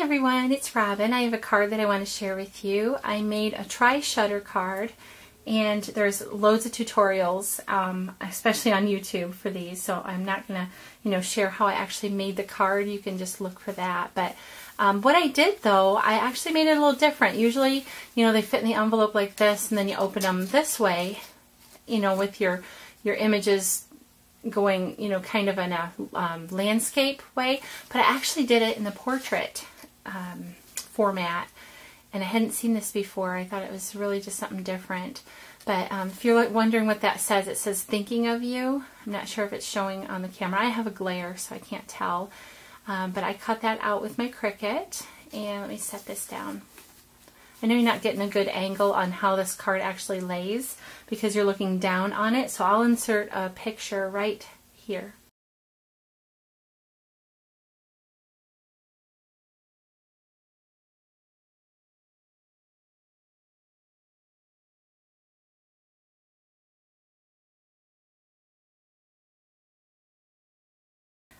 everyone, it's Robin. I have a card that I want to share with you. I made a Tri-Shutter card, and there's loads of tutorials, especially on YouTube for these, so I'm not going to share how I actually made the card. You can just look for that. But what I did though, I actually made it a little different. Usually, they fit in the envelope like this, and then you open them this way, with your images going, kind of in a landscape way, but I actually did it in the portrait format, and I hadn't seen this before. I thought it was really just something different. But if you're wondering what that says, it says thinking of you. I'm not sure if it's showing on the camera. I have a glare, so I can't tell. But I cut that out with my Cricut, and let me set this down. I know you're not getting a good angle on how this card actually lays because you're looking down on it, so I'll insert a picture right here.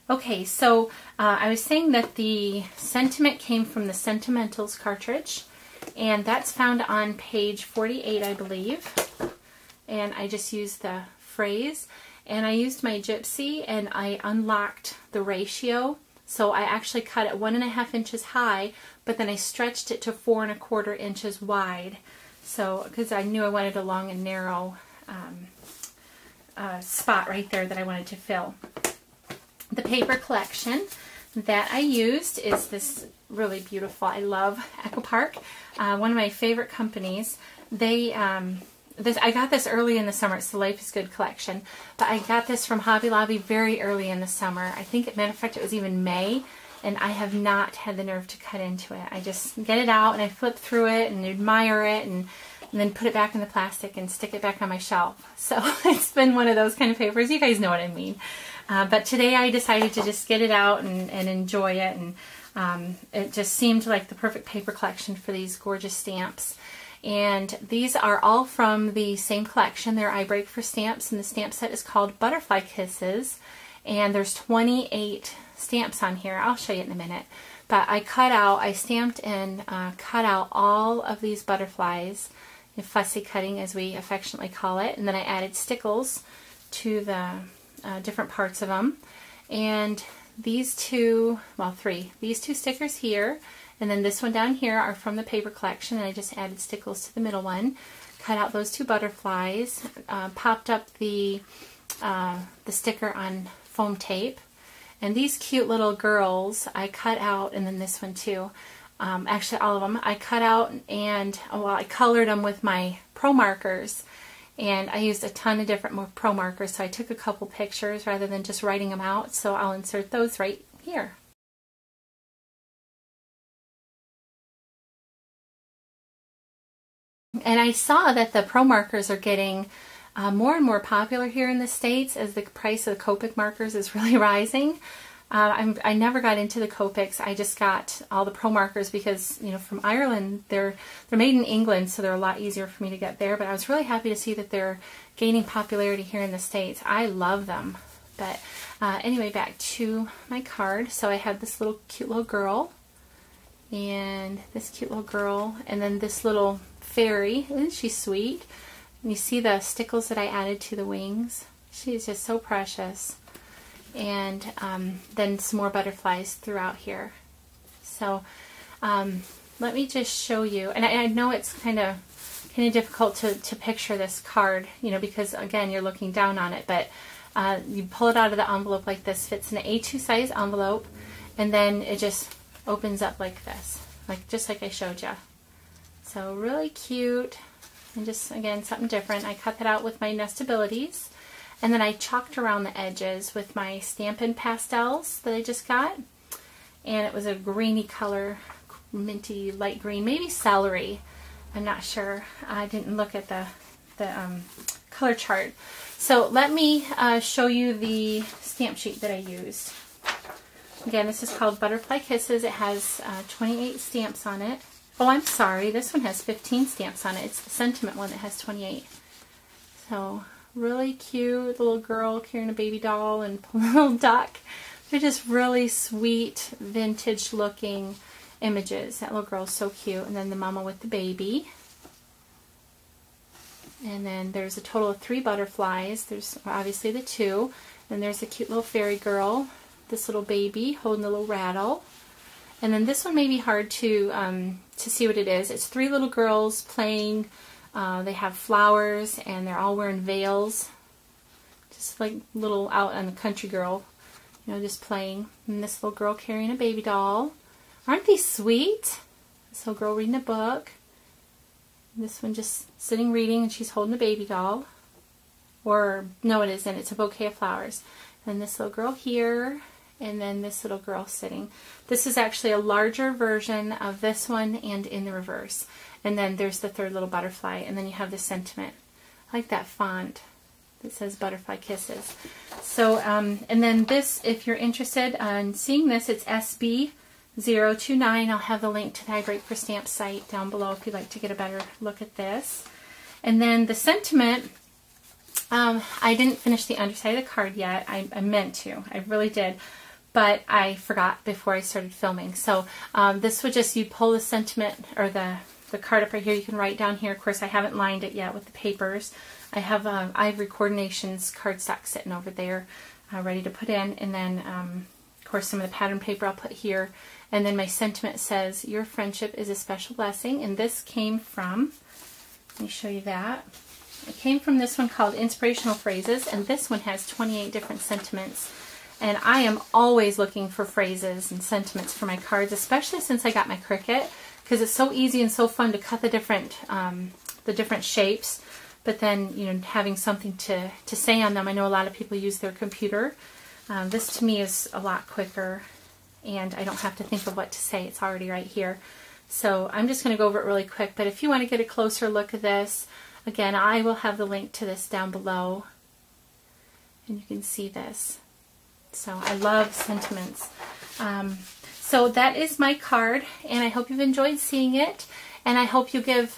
Okay, so I was saying that the sentiment came from the Sentimentals cartridge, and that's found on page 48, I believe. And I just used the phrase, and I used my Gypsy, and I unlocked the ratio. So I actually cut it 1.5 inches high, but then I stretched it to 4¼ inches wide. So, because I knew I wanted a long and narrow spot right there that I wanted to fill. The paper collection that I used is this really beautiful. I love Echo Park, one of my favorite companies. They I got this early in the summer. It's the Life is Good collection, but I got this from Hobby Lobby very early in the summer. I think, as a matter of fact, it was even May, and I have not had the nerve to cut into it. I just get it out and I flip through it and admire it, and then put it back in the plastic and stick it back on my shelf. So it's been one of those kind of papers. You guys know what I mean. But today I decided to just get it out and enjoy it, and it just seemed like the perfect paper collection for these gorgeous stamps. And these are all from the same collection. They're I Break for Stamps, and the stamp set is called Butterfly Kisses, and there's 28 stamps on here. I'll show you in a minute. But I stamped and cut out all of these butterflies, fussy cutting as we affectionately call it, and then I added stickles to the different parts of them. And these two, well, these two stickers here, and then this one down here are from the paper collection, and I just added stickles to the middle one. Cut out those two butterflies, popped up the sticker on foam tape, and these cute little girls I cut out, and then this one too. Actually, all of them I cut out, and I colored them with my Pro Markers. And I used a ton of different Pro Markers, so I took a couple pictures rather than just writing them out, so I'll insert those right here. And I saw that the Pro Markers are getting more and more popular here in the States as the price of the Copic markers is really rising. I never got into the Copics. I just got all the Pro Markers because, from Ireland, they're made in England, so they're a lot easier for me to get there. But I was really happy to see that they're gaining popularity here in the States. I love them. But anyway, back to my card. So I have this cute little girl, and this cute little girl, and then this little fairy. Isn't she sweet? And you see the stickles that I added to the wings. She's just so precious. And then some more butterflies throughout here. So let me just show you, and I know it's kind of difficult to picture this card, because again you're looking down on it, but you pull it out of the envelope like this, fits in an A2 size envelope, and then it just opens up like this, just like I showed you. So really cute, and just again something different. I cut that out with my Nestabilities. And then I chalked around the edges with my Stampin' Pastels that I just got. And it was a greeny color, minty light green, maybe celery. I'm not sure. I didn't look at the color chart. So let me show you the stamp sheet that I used. Again, this is called Butterfly Kisses. It has 28 stamps on it. Oh, I'm sorry. This one has 15 stamps on it. It's the Sentiment one that has 28. So really cute, the little girl carrying a baby doll and a little duck. They're just really sweet, vintage looking, images. That little girl's so cute. And then the mama with the baby. And then there's a total of 3 butterflies. There's obviously the 2. Then there's a cute little fairy girl. This little baby holding a little rattle. And then this one may be hard to see what it is. It's 3 little girls playing. They have flowers and they're all wearing veils. Just like little out on the country girl, you know, just playing. And this little girl carrying a baby doll. Aren't these sweet? This little girl reading a book. This one just sitting reading and she's holding a baby doll. Or, no it isn't, it's a bouquet of flowers. And this little girl here, and then this little girl sitting. This is actually a larger version of this one and in the reverse. And then there's the 3rd little butterfly, and then you have the sentiment. I like that font that says Butterfly Kisses. So, and then this, if you're interested in seeing this, it's SB029. I'll have the link to the I Break for Stamps site down below if you'd like to get a better look at this. And then the sentiment, I didn't finish the underside of the card yet. I meant to. I really did. But I forgot before I started filming. So this would just, you pull the sentiment, or the card up right here. You can write down here. Of course, I haven't lined it yet with the papers. I have Ivory Coordinations cardstock sitting over there ready to put in. And then, of course, some of the pattern paper I'll put here. And then my sentiment says, your friendship is a special blessing. And this came from, let me show you that. It came from this one called Inspirational Phrases. And this one has 28 different sentiments. And I am always looking for phrases and sentiments for my cards, especially since I got my Cricut, because it's so easy and so fun to cut the different shapes. But then, you know, having something to say on them. I know a lot of people use their computer. This to me is a lot quicker, and I don't have to think of what to say. It's already right here. So I'm just going to go over it really quick. But if you want to get a closer look at this, again, I will have the link to this down below, and you can see this. So I love sentiments. So that is my card, and I hope you've enjoyed seeing it, and I hope you give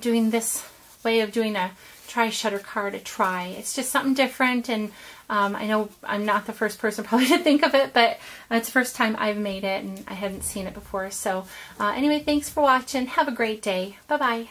doing this way of doing a tri-shutter card a try. It's just something different, and I know I'm not the first person probably to think of it, but it's the first time I've made it, and I hadn't seen it before. So anyway, thanks for watching. Have a great day. Bye-bye.